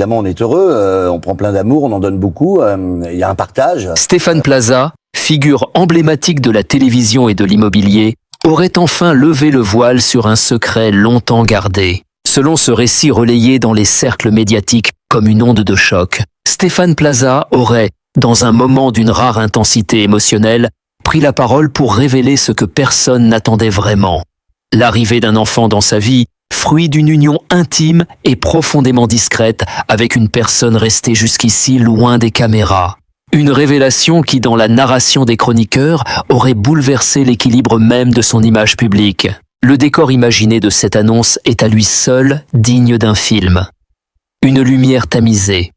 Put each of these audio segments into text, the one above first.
Évidemment, on est heureux, on prend plein d'amour, on en donne beaucoup, il y a un partage. Stéphane Plaza, figure emblématique de la télévision et de l'immobilier, aurait enfin levé le voile sur un secret longtemps gardé. Selon ce récit relayé dans les cercles médiatiques comme une onde de choc, Stéphane Plaza aurait, dans un moment d'une rare intensité émotionnelle, pris la parole pour révéler ce que personne n'attendait vraiment. L'arrivée d'un enfant dans sa vie, fruit d'une union intime et profondément discrète avec une personne restée jusqu'ici loin des caméras. Une révélation qui, dans la narration des chroniqueurs, aurait bouleversé l'équilibre même de son image publique. Le décor imaginé de cette annonce est à lui seul digne d'un film. Une lumière tamisée,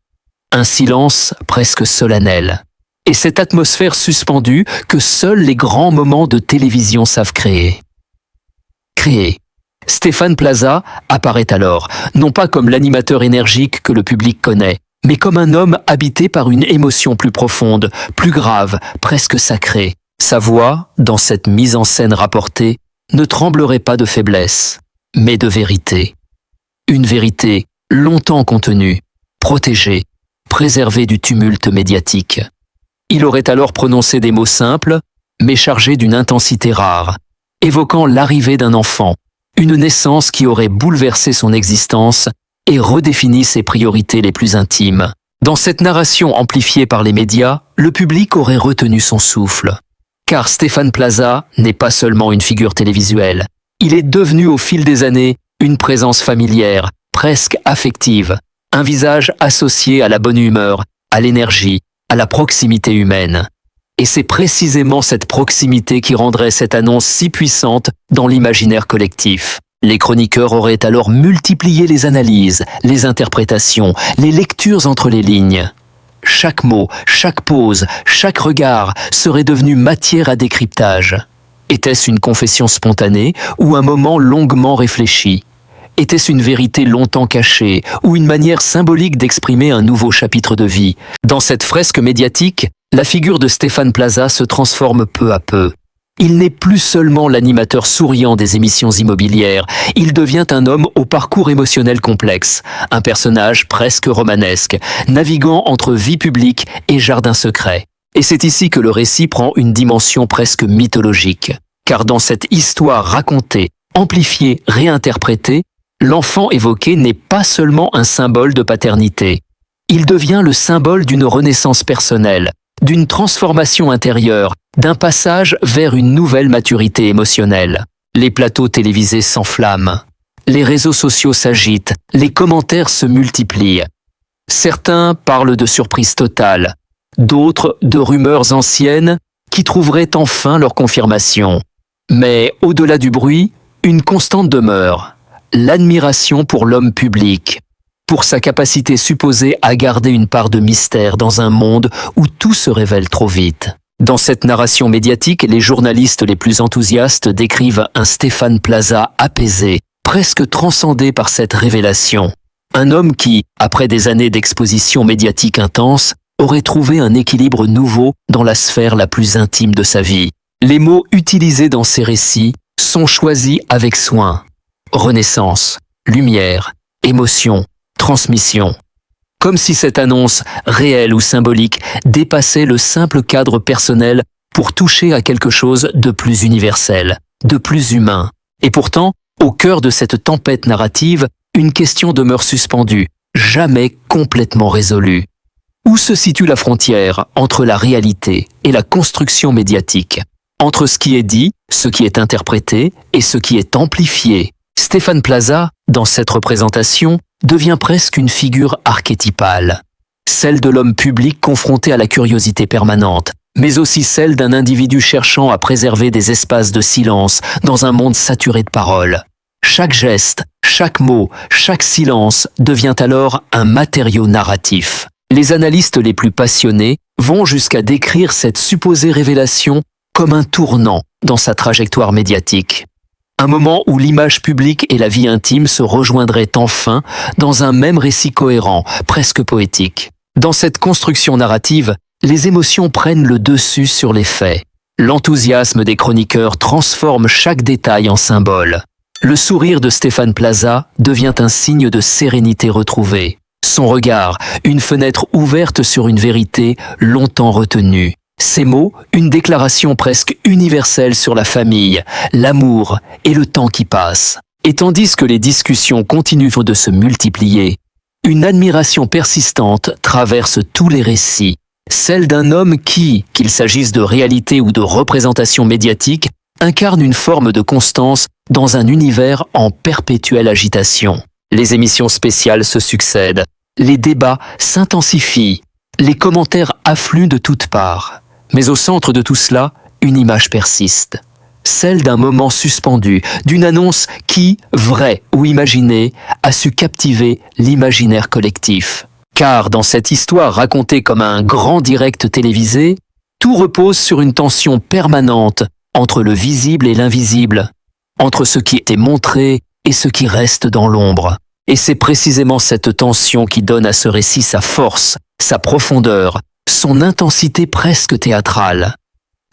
un silence presque solennel, et cette atmosphère suspendue que seuls les grands moments de télévision savent créer. Stéphane Plaza apparaît alors, non pas comme l'animateur énergique que le public connaît, mais comme un homme habité par une émotion plus profonde, plus grave, presque sacrée. Sa voix, dans cette mise en scène rapportée, ne tremblerait pas de faiblesse, mais de vérité. Une vérité longtemps contenue, protégée, préservée du tumulte médiatique. Il aurait alors prononcé des mots simples, mais chargés d'une intensité rare, évoquant l'arrivée d'un enfant, une naissance qui aurait bouleversé son existence et redéfini ses priorités les plus intimes. Dans cette narration amplifiée par les médias, le public aurait retenu son souffle. Car Stéphane Plaza n'est pas seulement une figure télévisuelle. Il est devenu au fil des années une présence familière, presque affective, un visage associé à la bonne humeur, à l'énergie, à la proximité humaine. Et c'est précisément cette proximité qui rendrait cette annonce si puissante dans l'imaginaire collectif. Les chroniqueurs auraient alors multiplié les analyses, les interprétations, les lectures entre les lignes. Chaque mot, chaque pause, chaque regard serait devenu matière à décryptage. Était-ce une confession spontanée ou un moment longuement réfléchi ? Était-ce une vérité longtemps cachée ou une manière symbolique d'exprimer un nouveau chapitre de vie ? Dans cette fresque médiatique, la figure de Stéphane Plaza se transforme peu à peu. Il n'est plus seulement l'animateur souriant des émissions immobilières, il devient un homme au parcours émotionnel complexe, un personnage presque romanesque, naviguant entre vie publique et jardin secret. Et c'est ici que le récit prend une dimension presque mythologique. Car dans cette histoire racontée, amplifiée, réinterprétée, l'enfant évoqué n'est pas seulement un symbole de paternité. Il devient le symbole d'une renaissance personnelle, d'une transformation intérieure, d'un passage vers une nouvelle maturité émotionnelle. Les plateaux télévisés s'enflamment, les réseaux sociaux s'agitent, les commentaires se multiplient. Certains parlent de surprise totale, d'autres de rumeurs anciennes qui trouveraient enfin leur confirmation. Mais au-delà du bruit, une constante demeure, l'admiration pour l'homme public, pour sa capacité supposée à garder une part de mystère dans un monde où tout se révèle trop vite. Dans cette narration médiatique, les journalistes les plus enthousiastes décrivent un Stéphane Plaza apaisé, presque transcendé par cette révélation. Un homme qui, après des années d'exposition médiatique intense, aurait trouvé un équilibre nouveau dans la sphère la plus intime de sa vie. Les mots utilisés dans ces récits sont choisis avec soin. Renaissance, lumière, émotion, transmission. Comme si cette annonce, réelle ou symbolique, dépassait le simple cadre personnel pour toucher à quelque chose de plus universel, de plus humain. Et pourtant, au cœur de cette tempête narrative, une question demeure suspendue, jamais complètement résolue. Où se situe la frontière entre la réalité et la construction médiatique ? Entre ce qui est dit, ce qui est interprété et ce qui est amplifié. Stéphane Plaza, dans cette représentation, devient presque une figure archétypale. Celle de l'homme public confronté à la curiosité permanente, mais aussi celle d'un individu cherchant à préserver des espaces de silence dans un monde saturé de paroles. Chaque geste, chaque mot, chaque silence devient alors un matériau narratif. Les analystes les plus passionnés vont jusqu'à décrire cette supposée révélation comme un tournant dans sa trajectoire médiatique. Un moment où l'image publique et la vie intime se rejoindraient enfin dans un même récit cohérent, presque poétique. Dans cette construction narrative, les émotions prennent le dessus sur les faits. L'enthousiasme des chroniqueurs transforme chaque détail en symbole. Le sourire de Stéphane Plaza devient un signe de sérénité retrouvée. Son regard, une fenêtre ouverte sur une vérité longtemps retenue. Ses mots, une déclaration presque universelle sur la famille, l'amour et le temps qui passe. Et tandis que les discussions continuent de se multiplier, une admiration persistante traverse tous les récits. Celle d'un homme qui, qu'il s'agisse de réalité ou de représentation médiatique, incarne une forme de constance dans un univers en perpétuelle agitation. Les émissions spéciales se succèdent, les débats s'intensifient, les commentaires affluent de toutes parts. Mais au centre de tout cela, une image persiste. Celle d'un moment suspendu, d'une annonce qui, vraie ou imaginée, a su captiver l'imaginaire collectif. Car dans cette histoire racontée comme un grand direct télévisé, tout repose sur une tension permanente entre le visible et l'invisible, entre ce qui était montré et ce qui reste dans l'ombre. Et c'est précisément cette tension qui donne à ce récit sa force, sa profondeur, son intensité presque théâtrale.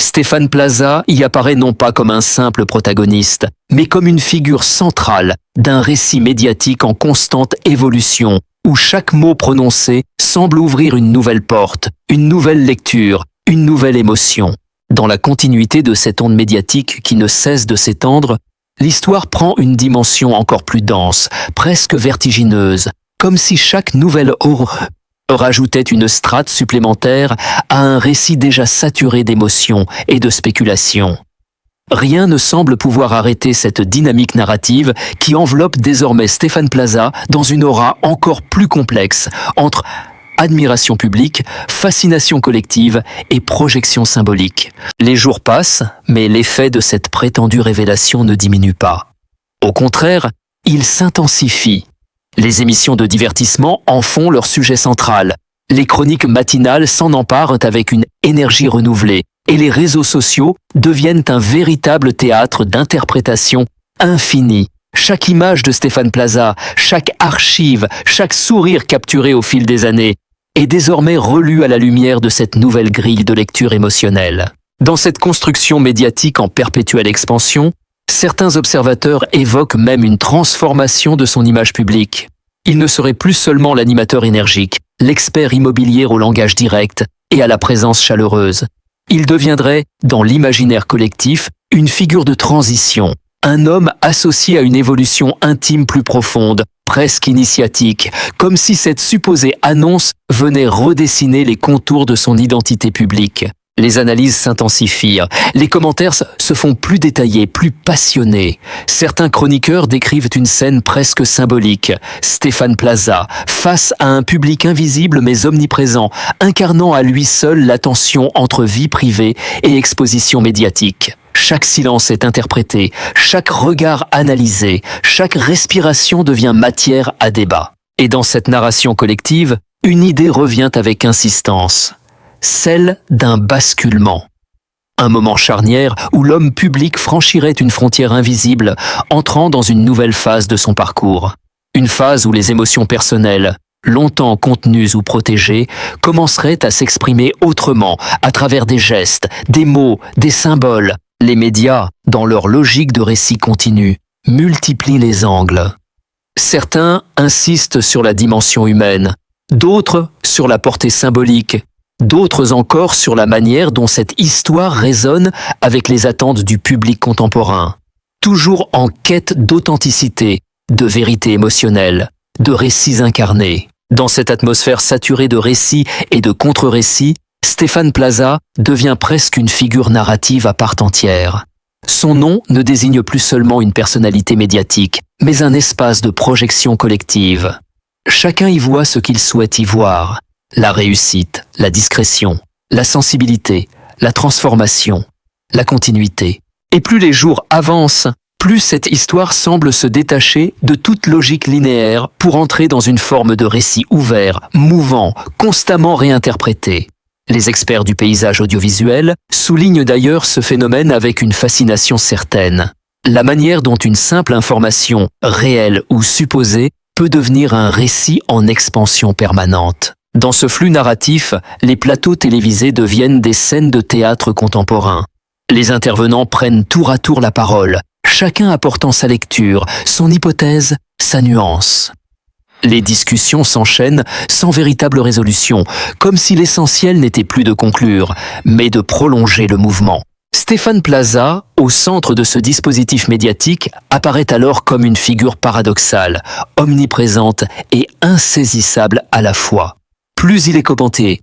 Stéphane Plaza y apparaît non pas comme un simple protagoniste, mais comme une figure centrale d'un récit médiatique en constante évolution, où chaque mot prononcé semble ouvrir une nouvelle porte, une nouvelle lecture, une nouvelle émotion. Dans la continuité de cette onde médiatique qui ne cesse de s'étendre, l'histoire prend une dimension encore plus dense, presque vertigineuse, comme si chaque nouvelle rajoutait une strate supplémentaire à un récit déjà saturé d'émotions et de spéculations. Rien ne semble pouvoir arrêter cette dynamique narrative qui enveloppe désormais Stéphane Plaza dans une aura encore plus complexe entre admiration publique, fascination collective et projection symbolique. Les jours passent, mais l'effet de cette prétendue révélation ne diminue pas. Au contraire, il s'intensifie. Les émissions de divertissement en font leur sujet central. Les chroniques matinales s'en emparent avec une énergie renouvelée et les réseaux sociaux deviennent un véritable théâtre d'interprétation infinie. Chaque image de Stéphane Plaza, chaque archive, chaque sourire capturé au fil des années est désormais relue à la lumière de cette nouvelle grille de lecture émotionnelle. Dans cette construction médiatique en perpétuelle expansion, certains observateurs évoquent même une transformation de son image publique. Il ne serait plus seulement l'animateur énergique, l'expert immobilier au langage direct et à la présence chaleureuse. Il deviendrait, dans l'imaginaire collectif, une figure de transition, un homme associé à une évolution intime plus profonde, presque initiatique, comme si cette supposée annonce venait redessiner les contours de son identité publique. Les analyses s'intensifient, les commentaires se font plus détaillés, plus passionnés. Certains chroniqueurs décrivent une scène presque symbolique. Stéphane Plaza, face à un public invisible mais omniprésent, incarnant à lui seul la tension entre vie privée et exposition médiatique. Chaque silence est interprété, chaque regard analysé, chaque respiration devient matière à débat. Et dans cette narration collective, une idée revient avec insistance. Celle d'un basculement. Un moment charnière où l'homme public franchirait une frontière invisible, entrant dans une nouvelle phase de son parcours. Une phase où les émotions personnelles, longtemps contenues ou protégées, commenceraient à s'exprimer autrement, à travers des gestes, des mots, des symboles. Les médias, dans leur logique de récit continu, multiplient les angles. Certains insistent sur la dimension humaine, d'autres sur la portée symbolique, d'autres encore sur la manière dont cette histoire résonne avec les attentes du public contemporain. Toujours en quête d'authenticité, de vérité émotionnelle, de récits incarnés. Dans cette atmosphère saturée de récits et de contre-récits, Stéphane Plaza devient presque une figure narrative à part entière. Son nom ne désigne plus seulement une personnalité médiatique, mais un espace de projection collective. Chacun y voit ce qu'il souhaite y voir. La réussite, la discrétion, la sensibilité, la transformation, la continuité. Et plus les jours avancent, plus cette histoire semble se détacher de toute logique linéaire pour entrer dans une forme de récit ouvert, mouvant, constamment réinterprété. Les experts du paysage audiovisuel soulignent d'ailleurs ce phénomène avec une fascination certaine. La manière dont une simple information, réelle ou supposée, peut devenir un récit en expansion permanente. Dans ce flux narratif, les plateaux télévisés deviennent des scènes de théâtre contemporain. Les intervenants prennent tour à tour la parole, chacun apportant sa lecture, son hypothèse, sa nuance. Les discussions s'enchaînent sans véritable résolution, comme si l'essentiel n'était plus de conclure, mais de prolonger le mouvement. Stéphane Plaza, au centre de ce dispositif médiatique, apparaît alors comme une figure paradoxale, omniprésente et insaisissable à la fois. Plus il est commenté,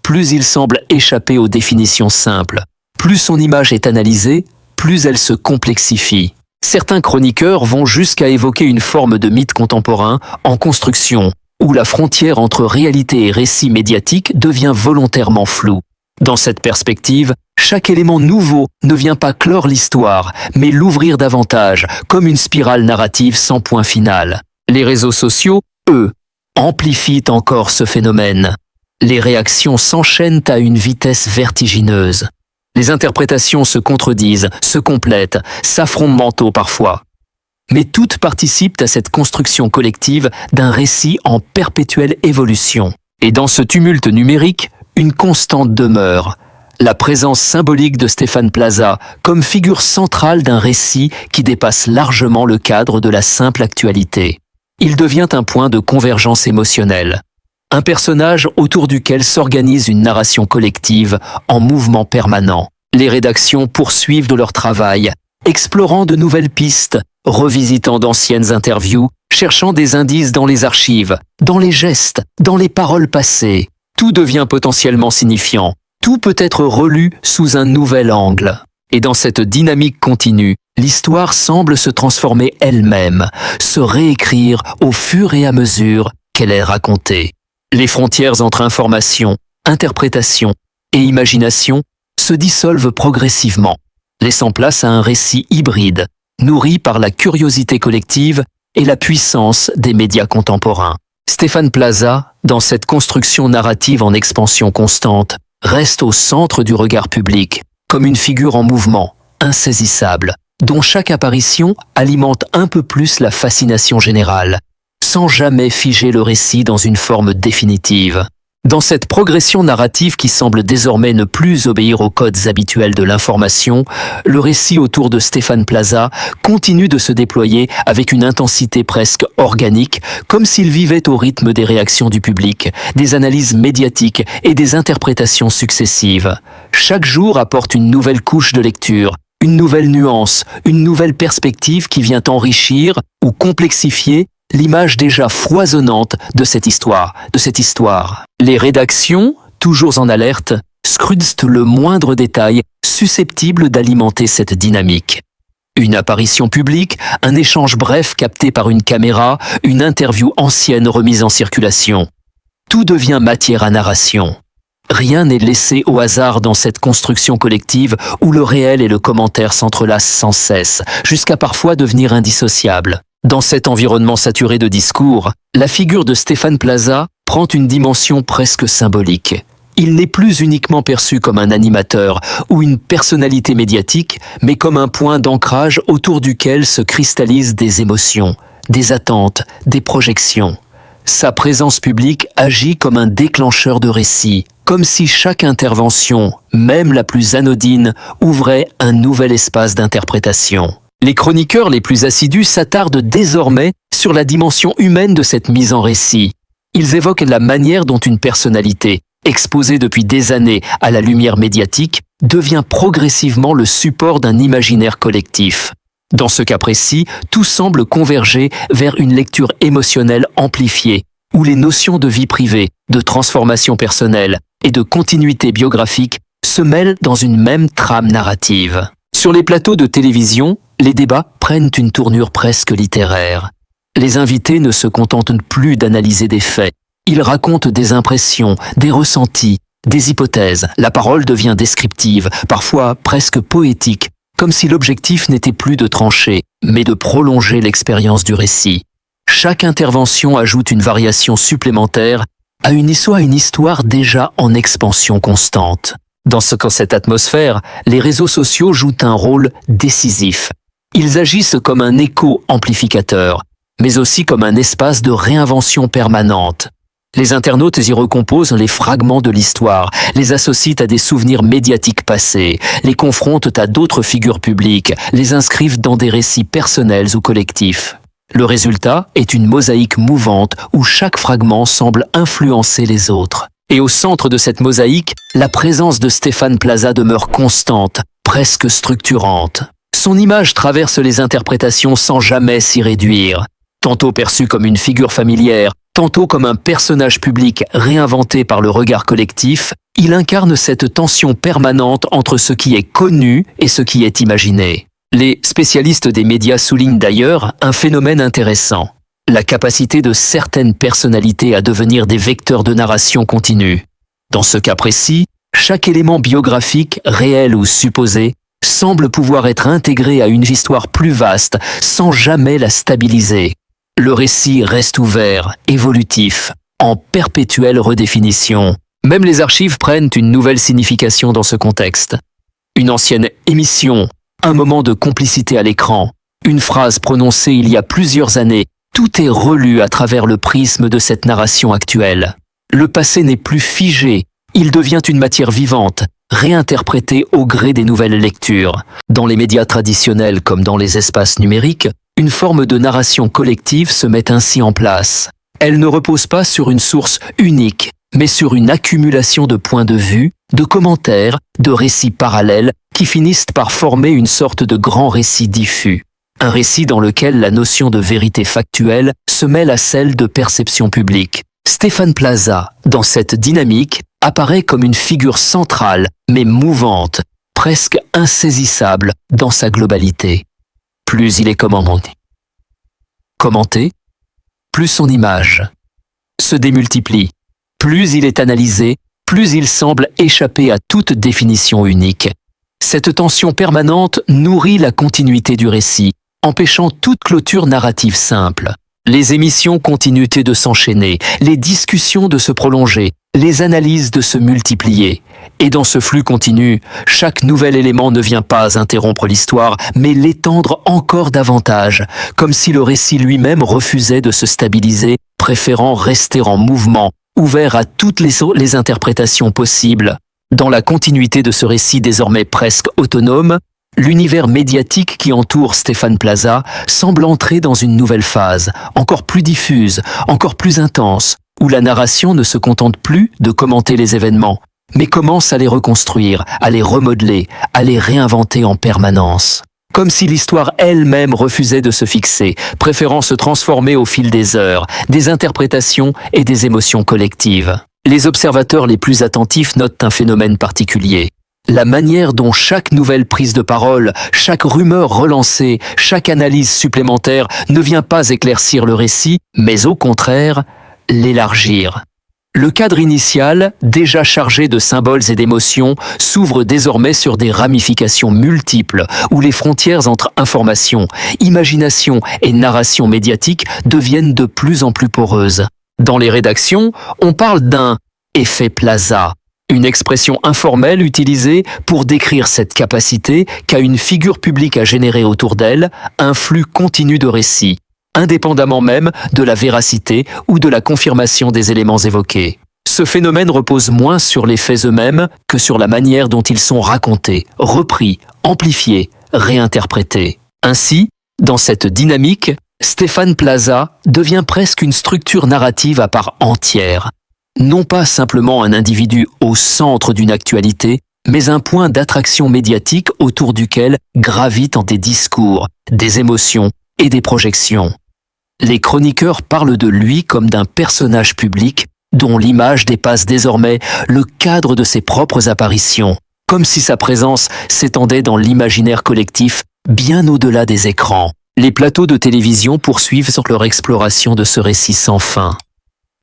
plus il semble échapper aux définitions simples. Plus son image est analysée, plus elle se complexifie. Certains chroniqueurs vont jusqu'à évoquer une forme de mythe contemporain en construction, où la frontière entre réalité et récit médiatique devient volontairement floue. Dans cette perspective, chaque élément nouveau ne vient pas clore l'histoire, mais l'ouvrir davantage, comme une spirale narrative sans point final. Les réseaux sociaux, eux, amplifient encore ce phénomène. Les réactions s'enchaînent à une vitesse vertigineuse. Les interprétations se contredisent, se complètent, s'affrontent mentaux parfois. Mais toutes participent à cette construction collective d'un récit en perpétuelle évolution. Et dans ce tumulte numérique, une constante demeure, la présence symbolique de Stéphane Plaza comme figure centrale d'un récit qui dépasse largement le cadre de la simple actualité. Il devient un point de convergence émotionnelle, un personnage autour duquel s'organise une narration collective en mouvement permanent. Les rédactions poursuivent de leur travail, explorant de nouvelles pistes, revisitant d'anciennes interviews, cherchant des indices dans les archives, dans les gestes, dans les paroles passées. Tout devient potentiellement signifiant, tout peut être relu sous un nouvel angle. Et dans cette dynamique continue, l'histoire semble se transformer elle-même, se réécrire au fur et à mesure qu'elle est racontée. Les frontières entre information, interprétation et imagination se dissolvent progressivement, laissant place à un récit hybride, nourri par la curiosité collective et la puissance des médias contemporains. Stéphane Plaza, dans cette construction narrative en expansion constante, reste au centre du regard public, comme une figure en mouvement, insaisissable, dont chaque apparition alimente un peu plus la fascination générale, sans jamais figer le récit dans une forme définitive. Dans cette progression narrative qui semble désormais ne plus obéir aux codes habituels de l'information, le récit autour de Stéphane Plaza continue de se déployer avec une intensité presque organique, comme s'il vivait au rythme des réactions du public, des analyses médiatiques et des interprétations successives. Chaque jour apporte une nouvelle couche de lecture, une nouvelle nuance, une nouvelle perspective qui vient enrichir ou complexifier l'image déjà foisonnante de cette histoire. Les rédactions, toujours en alerte, scrutent le moindre détail susceptible d'alimenter cette dynamique. Une apparition publique, un échange bref capté par une caméra, une interview ancienne remise en circulation. Tout devient matière à narration. Rien n'est laissé au hasard dans cette construction collective où le réel et le commentaire s'entrelacent sans cesse, jusqu'à parfois devenir indissociables. Dans cet environnement saturé de discours, la figure de Stéphane Plaza prend une dimension presque symbolique. Il n'est plus uniquement perçu comme un animateur ou une personnalité médiatique, mais comme un point d'ancrage autour duquel se cristallisent des émotions, des attentes, des projections. Sa présence publique agit comme un déclencheur de récits, comme si chaque intervention, même la plus anodine, ouvrait un nouvel espace d'interprétation. Les chroniqueurs les plus assidus s'attardent désormais sur la dimension humaine de cette mise en récit. Ils évoquent la manière dont une personnalité, exposée depuis des années à la lumière médiatique, devient progressivement le support d'un imaginaire collectif. Dans ce cas précis, tout semble converger vers une lecture émotionnelle amplifiée, où les notions de vie privée, de transformation personnelle et de continuité biographique se mêlent dans une même trame narrative. Sur les plateaux de télévision, les débats prennent une tournure presque littéraire. Les invités ne se contentent plus d'analyser des faits. Ils racontent des impressions, des ressentis, des hypothèses. La parole devient descriptive, parfois presque poétique, comme si l'objectif n'était plus de trancher, mais de prolonger l'expérience du récit. Chaque intervention ajoute une variation supplémentaire à une histoire déjà en expansion constante. Dans cette atmosphère, les réseaux sociaux jouent un rôle décisif. Ils agissent comme un écho amplificateur, mais aussi comme un espace de réinvention permanente. Les internautes y recomposent les fragments de l'histoire, les associent à des souvenirs médiatiques passés, les confrontent à d'autres figures publiques, les inscrivent dans des récits personnels ou collectifs. Le résultat est une mosaïque mouvante où chaque fragment semble influencer les autres. Et au centre de cette mosaïque, la présence de Stéphane Plaza demeure constante, presque structurante. Son image traverse les interprétations sans jamais s'y réduire. Tantôt perçu comme une figure familière, tantôt comme un personnage public réinventé par le regard collectif, il incarne cette tension permanente entre ce qui est connu et ce qui est imaginé. Les spécialistes des médias soulignent d'ailleurs un phénomène intéressant: la capacité de certaines personnalités à devenir des vecteurs de narration continue. Dans ce cas précis, chaque élément biographique, réel ou supposé, semble pouvoir être intégré à une histoire plus vaste sans jamais la stabiliser. Le récit reste ouvert, évolutif, en perpétuelle redéfinition. Même les archives prennent une nouvelle signification dans ce contexte. Une ancienne émission, un moment de complicité à l'écran, une phrase prononcée il y a plusieurs années, tout est relu à travers le prisme de cette narration actuelle. Le passé n'est plus figé, il devient une matière vivante, réinterprétée au gré des nouvelles lectures. Dans les médias traditionnels comme dans les espaces numériques, une forme de narration collective se met ainsi en place. Elle ne repose pas sur une source unique, mais sur une accumulation de points de vue, de commentaires, de récits parallèles qui finissent par former une sorte de grand récit diffus. Un récit dans lequel la notion de vérité factuelle se mêle à celle de perception publique. Stéphane Plaza, dans cette dynamique, apparaît comme une figure centrale, mais mouvante, presque insaisissable dans sa globalité. Plus il est commenté, plus son image se démultiplie. Plus il est analysé, plus il semble échapper à toute définition unique. Cette tension permanente nourrit la continuité du récit, empêchant toute clôture narrative simple. Les émissions continuent de s'enchaîner, les discussions de se prolonger, les analyses de se multiplier. Et dans ce flux continu, chaque nouvel élément ne vient pas interrompre l'histoire, mais l'étendre encore davantage, comme si le récit lui-même refusait de se stabiliser, préférant rester en mouvement, ouvert à toutes les interprétations possibles. Dans la continuité de ce récit désormais presque autonome, l'univers médiatique qui entoure Stéphane Plaza semble entrer dans une nouvelle phase, encore plus diffuse, encore plus intense, où la narration ne se contente plus de commenter les événements, mais commence à les reconstruire, à les remodeler, à les réinventer en permanence. Comme si l'histoire elle-même refusait de se fixer, préférant se transformer au fil des heures, des interprétations et des émotions collectives. Les observateurs les plus attentifs notent un phénomène particulier. La manière dont chaque nouvelle prise de parole, chaque rumeur relancée, chaque analyse supplémentaire ne vient pas éclaircir le récit, mais au contraire, l'élargir. Le cadre initial, déjà chargé de symboles et d'émotions, s'ouvre désormais sur des ramifications multiples, où les frontières entre information, imagination et narration médiatique deviennent de plus en plus poreuses. Dans les rédactions, on parle d'un « effet Plaza », une expression informelle utilisée pour décrire cette capacité qu'a une figure publique à générer autour d'elle un flux continu de récits, indépendamment même de la véracité ou de la confirmation des éléments évoqués. Ce phénomène repose moins sur les faits eux-mêmes que sur la manière dont ils sont racontés, repris, amplifiés, réinterprétés. Ainsi, dans cette dynamique, Stéphane Plaza devient presque une structure narrative à part entière. Non pas simplement un individu au centre d'une actualité, mais un point d'attraction médiatique autour duquel gravitent des discours, des émotions et des projections. Les chroniqueurs parlent de lui comme d'un personnage public dont l'image dépasse désormais le cadre de ses propres apparitions, comme si sa présence s'étendait dans l'imaginaire collectif bien au-delà des écrans. Les plateaux de télévision poursuivent sur leur exploration de ce récit sans fin.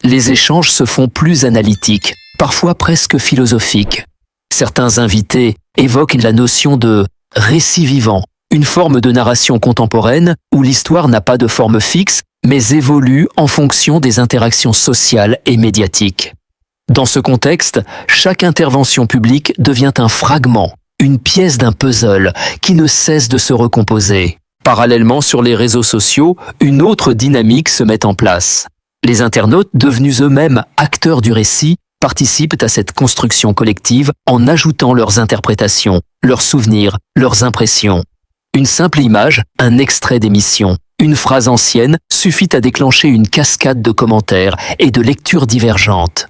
Les échanges se font plus analytiques, parfois presque philosophiques. Certains invités évoquent la notion de récit vivant, une forme de narration contemporaine où l'histoire n'a pas de forme fixe, mais évolue en fonction des interactions sociales et médiatiques. Dans ce contexte, chaque intervention publique devient un fragment, une pièce d'un puzzle qui ne cesse de se recomposer. Parallèlement, sur les réseaux sociaux, une autre dynamique se met en place. Les internautes, devenus eux-mêmes acteurs du récit, participent à cette construction collective en ajoutant leurs interprétations, leurs souvenirs, leurs impressions. Une simple image, un extrait d'émission, Une phrase ancienne suffit à déclencher une cascade de commentaires et de lectures divergentes.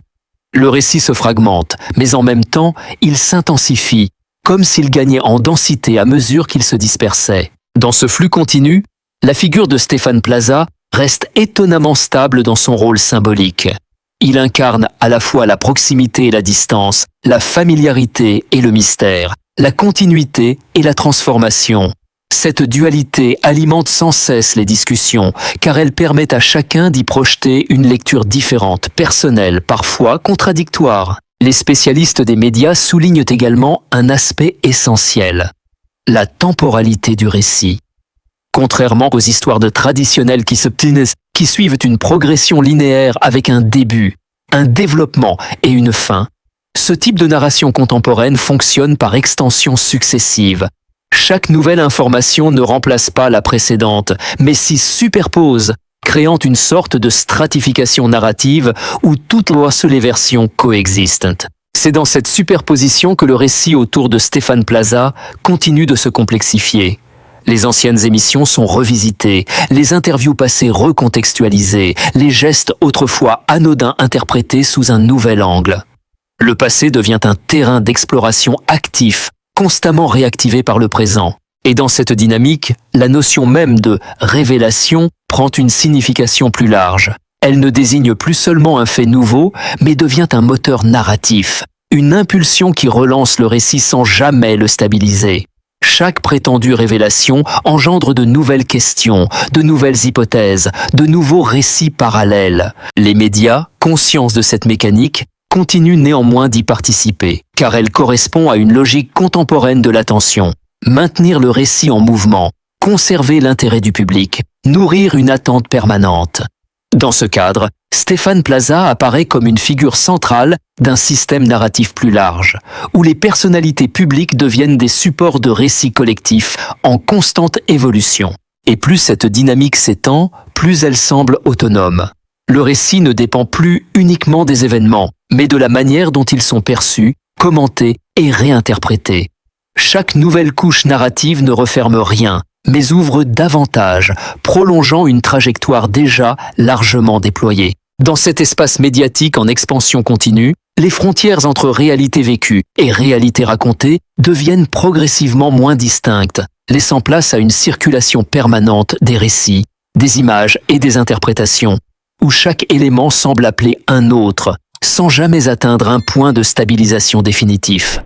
Le récit se fragmente, mais en même temps, il s'intensifie, comme s'il gagnait en densité à mesure qu'il se dispersait. Dans ce flux continu, la figure de Stéphane Plaza reste étonnamment stable dans son rôle symbolique. Il incarne à la fois la proximité et la distance, la familiarité et le mystère, la continuité et la transformation. Cette dualité alimente sans cesse les discussions, car elle permet à chacun d'y projeter une lecture différente, personnelle, parfois contradictoire. Les spécialistes des médias soulignent également un aspect essentiel, la temporalité du récit. Contrairement aux histoires traditionnelles qui suivent une progression linéaire avec un début, un développement et une fin, ce type de narration contemporaine fonctionne par extensions successives. Chaque nouvelle information ne remplace pas la précédente, mais s'y superpose, créant une sorte de stratification narrative où toutes les versions coexistent. C'est dans cette superposition que le récit autour de Stéphane Plaza continue de se complexifier. Les anciennes émissions sont revisitées, les interviews passées recontextualisées, les gestes autrefois anodins interprétés sous un nouvel angle. Le passé devient un terrain d'exploration actif, constamment réactivé par le présent. Et dans cette dynamique, la notion même de révélation prend une signification plus large. Elle ne désigne plus seulement un fait nouveau, mais devient un moteur narratif, une impulsion qui relance le récit sans jamais le stabiliser. Chaque prétendue révélation engendre de nouvelles questions, de nouvelles hypothèses, de nouveaux récits parallèles. Les médias, conscients de cette mécanique, continuent néanmoins d'y participer, car elle correspond à une logique contemporaine de l'attention. Maintenir le récit en mouvement, conserver l'intérêt du public, nourrir une attente permanente. Dans ce cadre, Stéphane Plaza apparaît comme une figure centrale d'un système narratif plus large, où les personnalités publiques deviennent des supports de récits collectifs en constante évolution. Et plus cette dynamique s'étend, plus elle semble autonome. Le récit ne dépend plus uniquement des événements, mais de la manière dont ils sont perçus, commentés et réinterprétés. Chaque nouvelle couche narrative ne referme rien, mais ouvre davantage, prolongeant une trajectoire déjà largement déployée. Dans cet espace médiatique en expansion continue, les frontières entre réalité vécue et réalité racontée deviennent progressivement moins distinctes, laissant place à une circulation permanente des récits, des images et des interprétations, où chaque élément semble appeler un autre, sans jamais atteindre un point de stabilisation définitif.